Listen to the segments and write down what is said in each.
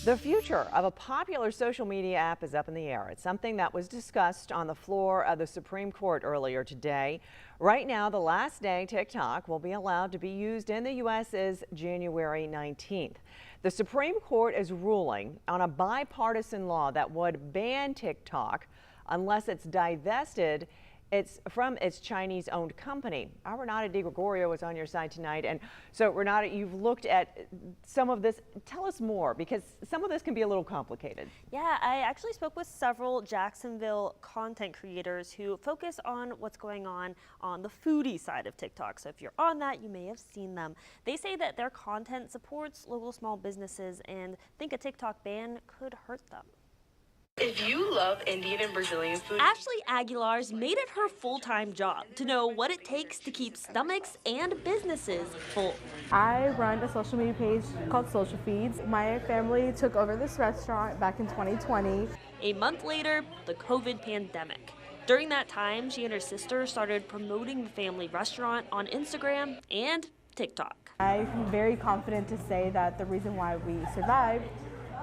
The future of a popular social media app is up in the air. It's something that was discussed on the floor of the Supreme Court earlier today. Right now, the last day TikTok will be allowed to be used in the U.S. is January 19th. The Supreme Court is ruling on a bipartisan law that would ban TikTok unless it's divested from its Chinese-owned company. Our Renata DiGregorio is on your side tonight. And so, Renata, you've looked at some of this. Tell us more, because some of this can be a little complicated. Yeah, I actually spoke with several Jacksonville content creators who focus on what's going on the foodie side of TikTok. So if you're on that, you may have seen them. They say that their content supports local small businesses and think a TikTok ban could hurt them. If you love Indian and Brazilian food, Ashley Aguilar's made it her full-time job to know what it takes to keep stomachs and businesses full. I run a social media page called Social Feeds. My family took over this restaurant back in 2020. A month later, the COVID pandemic. During that time, she and her sister started promoting the family restaurant on Instagram and TikTok. I'm very confident to say that the reason why we survived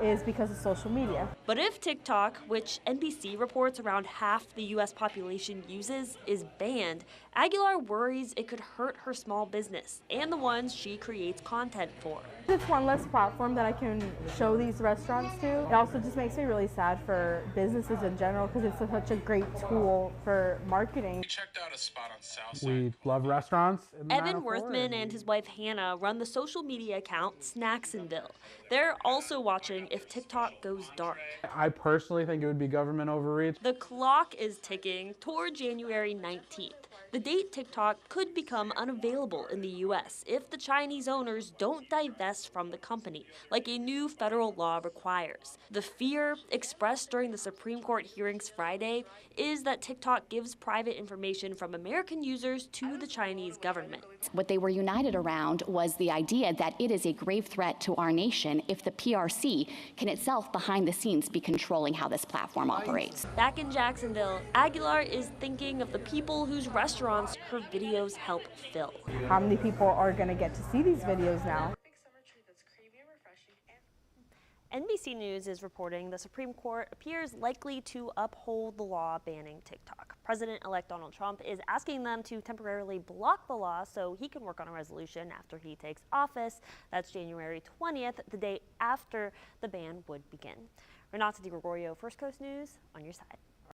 is because of social media. But if TikTok, which NBC reports around half the U.S. population uses, is banned, Aguilar worries it could hurt her small business and the ones she creates content for. It's one less platform that I can show these restaurants to. It also just makes me really sad for businesses in general because it's such a great tool for marketing. We checked out a spot on Southside. We love restaurants. Evan Worthman and his wife Hannah run the social media account Jacksonville. They're also watching if TikTok goes dark. I personally think it would be government overreach. The clock is ticking toward January 19th. The date TikTok could become unavailable in the U.S. if the Chinese owners don't divest from the company, like a new federal law requires. The fear expressed during the Supreme Court hearings Friday is that TikTok gives private information from American users to the Chinese government. What they were united around was the idea that it is a grave threat to our nation if the PRC can itself behind the scenes be controlling how this platform operates. Back in Jacksonville, Aguilar is thinking of the people whose restaurants her videos help fill. How many people are going to get to see these videos now? NBC News is reporting the Supreme Court appears likely to uphold the law banning TikTok. President-elect Donald Trump is asking them to temporarily block the law so he can work on a resolution after he takes office. That's January 20th, the day after the ban would begin. Renata DiGregorio, First Coast News, on your side.